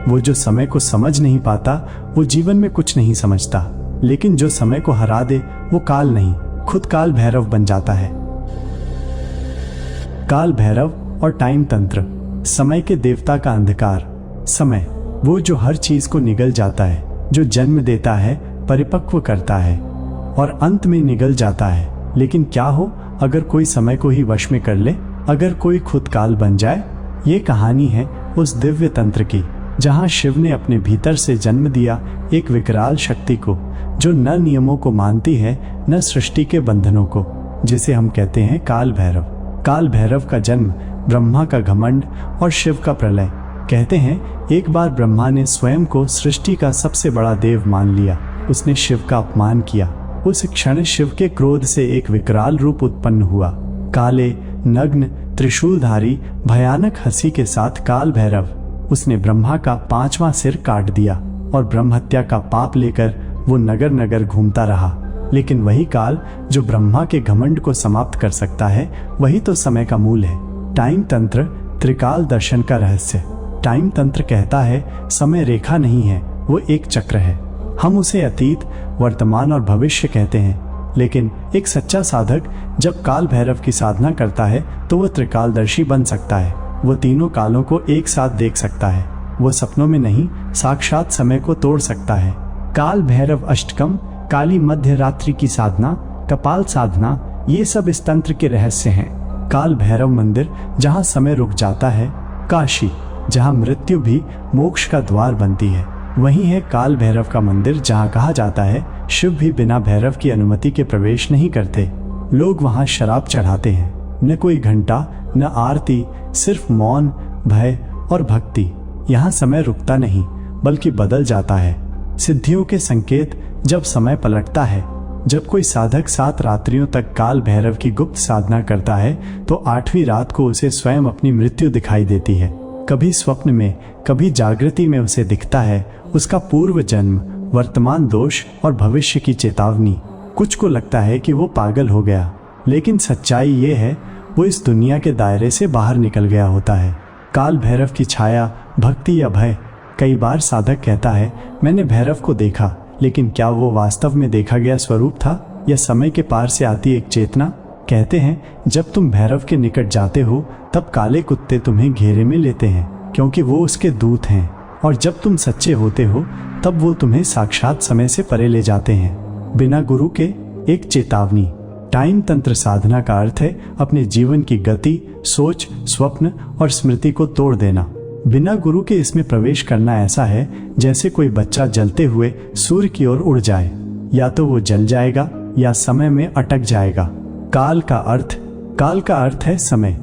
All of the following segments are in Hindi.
वो जो समय को समझ नहीं पाता वो जीवन में कुछ नहीं समझता, लेकिन जो समय को हरा दे वो काल नहीं, खुद काल भैरव बन जाता है। काल भैरव और टाइम तंत्र। समय के देवता का अंधकार। समय वो जो हर चीज को निगल जाता है, जो जन्म देता है, परिपक्व करता है और अंत में निगल जाता है। लेकिन क्या हो अगर कोई समय को ही वश में कर ले, अगर कोई खुद काल बन जाए। ये कहानी है उस दिव्य तंत्र की जहां शिव ने अपने भीतर से जन्म दिया एक विकराल शक्ति को, जो न नियमों को मानती है न सृष्टि के बंधनों को, जिसे हम कहते हैं काल भैरव। काल भैरव का जन्म ब्रह्मा का घमंड और शिव का प्रलय। कहते हैं एक बार ब्रह्मा ने स्वयं को सृष्टि का सबसे बड़ा देव मान लिया। उसने शिव का अपमान किया। उस क्षण शिव के क्रोध से एक विकराल रूप उत्पन्न हुआ। काले, नग्न, त्रिशूलधारी, भयानक हंसी के साथ काल भैरव। उसने ब्रह्मा का 5वां सिर काट दिया और ब्रह्म हत्या का पाप लेकर वो नगर नगर घूमता रहा। लेकिन वही काल जो ब्रह्मा के घमंड को समाप्त कर सकता है, वही तो समय का मूल है। टाइम तंत्र त्रिकाल दर्शन का रहस्य। टाइम तंत्र कहता है समय रेखा नहीं है, वो एक चक्र है। हम उसे अतीत, वर्तमान और भविष्य कहते हैं, लेकिन एक सच्चा साधक जब काल भैरव की साधना करता है तो वह त्रिकालदर्शी बन सकता है। वो तीनों कालों को एक साथ देख सकता है। वो सपनों में नहीं, साक्षात समय को तोड़ सकता है। काल भैरव अष्टकम, काली मध्य रात्रि की साधना, कपाल साधना, ये सब इस तंत्र के रहस्य हैं। काल भैरव मंदिर जहाँ समय रुक जाता है। काशी जहाँ मृत्यु भी मोक्ष का द्वार बनती है। वही है काल भैरव का मंदिर जहाँ कहा जाता है शिव भी बिना भैरव की अनुमति के प्रवेश नहीं करते। लोग वहाँ शराब चढ़ाते हैं। न कोई घंटा, न आरती, सिर्फ मौन, भय और भक्ति। यहाँ समय रुकता नहीं बल्कि बदल जाता है। सिद्धियों के संकेत जब समय पलटता है। जब कोई साधक 7 रात्रियों तक काल भैरव की गुप्त साधना करता है तो 8वीं रात को उसे स्वयं अपनी मृत्यु दिखाई देती है। कभी स्वप्न में, कभी जागृति में उसे दिखता है उसका पूर्व जन्म, वर्तमान दोष और भविष्य की चेतावनी। कुछ को लगता है कि वो पागल हो गया, लेकिन सच्चाई ये है वो इस दुनिया के दायरे से बाहर निकल गया होता है। काल भैरव की छाया, भक्ति या भय। कई बार साधक कहता है मैंने भैरव को देखा, लेकिन क्या वो वास्तव में देखा गया स्वरूप था या समय के पार से आती एक चेतना? कहते हैं जब तुम भैरव के निकट जाते हो तब काले कुत्ते तुम्हें घेरे में लेते हैं, क्योंकि वो उसके दूत हैं। और जब तुम सच्चे होते हो तब वो तुम्हें साक्षात समय से परे ले जाते हैं। बिना गुरु के एक चेतावनी। टाइम तंत्र साधना का अर्थ है अपने जीवन की गति, सोच, स्वप्न और स्मृति को तोड़ देना। बिना गुरु के इसमें प्रवेश करना ऐसा है जैसे कोई बच्चा जलते हुए सूर्य की ओर उड़ जाए। या तो वो जल जाएगा या समय में अटक जाएगा। काल का अर्थ है समय।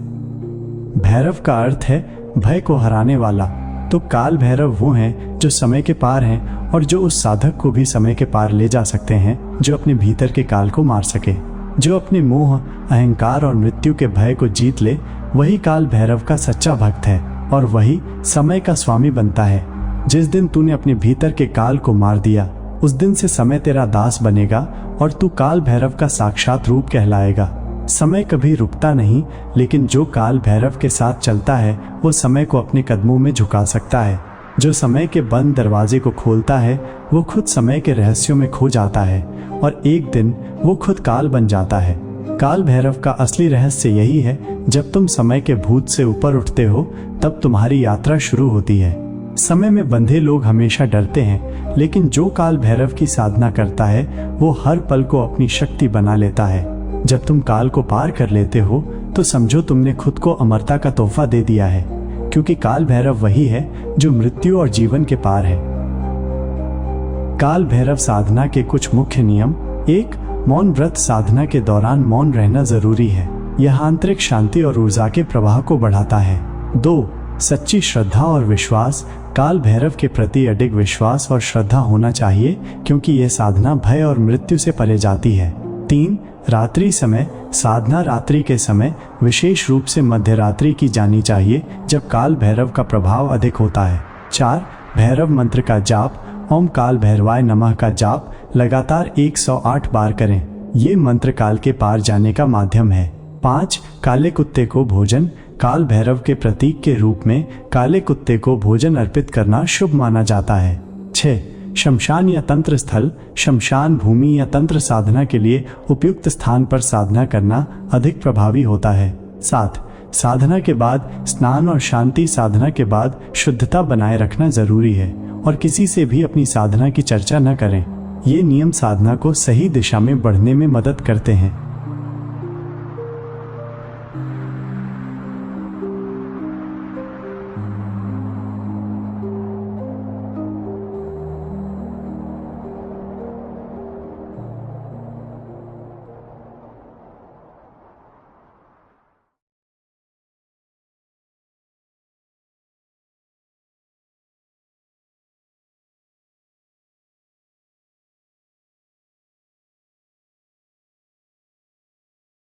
भैरव का अर्थ है भय को हराने वाला। तो काल भैरव वो हैं जो समय के पार हैं और जो उस साधक को भी समय के पार ले जा सकते हैं जो अपने भीतर के काल को मार सके। जो अपने मोह, अहंकार और मृत्यु के भय को जीत ले, वही काल भैरव का सच्चा भक्त है और वही समय का स्वामी बनता है। जिस दिन तूने अपने भीतर के काल को मार दिया, उस दिन से समय तेरा दास बनेगा और तू काल भैरव का साक्षात रूप कहलाएगा। समय कभी रुकता नहीं, लेकिन जो काल भैरव के साथ चलता है वो समय को अपने कदमों में झुका सकता है। जो समय के बंद दरवाजे को खोलता है वो खुद समय के रहस्यों में खो जाता है और एक दिन वो खुद काल बन जाता है। काल भैरव का असली रहस्य यही है, जब तुम समय के भूत से ऊपर उठते हो तब तुम्हारी यात्रा शुरू होती है। समय में बंधे लोग हमेशा डरते हैं, लेकिन जो काल भैरव की साधना करता है वो हर पल को अपनी शक्ति बना लेता है। जब तुम काल को पार कर लेते हो तो समझो तुमने खुद को अमरता का तोहफा दे दिया है, क्योंकि काल भैरव वही है जो मृत्यु और जीवन के पार है। काल भैरव साधना के कुछ मुख्य नियम। 1. मौन व्रत। साधना के दौरान मौन रहना जरूरी है। यह आंतरिक शांति और ऊर्जा के प्रवाह को बढ़ाता है। 2. सच्ची श्रद्धा और विश्वास। काल भैरव के प्रति अडिग विश्वास और श्रद्धा होना चाहिए, क्योंकि यह साधना भय और मृत्यु से परे जाती है। 3. रात्रि समय। साधना रात्रि के समय, विशेष रूप से मध्य रात्रि की जानी चाहिए, जब काल भैरव का प्रभाव अधिक होता है। 4. भैरव मंत्र का जाप। ओम काल भैरवाय नमः का जाप लगातार 108 बार करें। ये मंत्र काल के पार जाने का माध्यम है। 5. काले कुत्ते को भोजन। काल भैरव के प्रतीक के रूप में काले कुत्ते को भोजन अर्पित करना शुभ माना जाता है। 6. शमशान या तंत्र स्थल। शमशान भूमि या तंत्र साधना के लिए उपयुक्त स्थान पर साधना करना अधिक प्रभावी होता है। 7. साधना के बाद स्नान और शांति। साधना के बाद शुद्धता बनाए रखना जरूरी है और किसी से भी अपनी साधना की चर्चा न करें। ये नियम साधना को सही दिशा में बढ़ने में मदद करते हैं।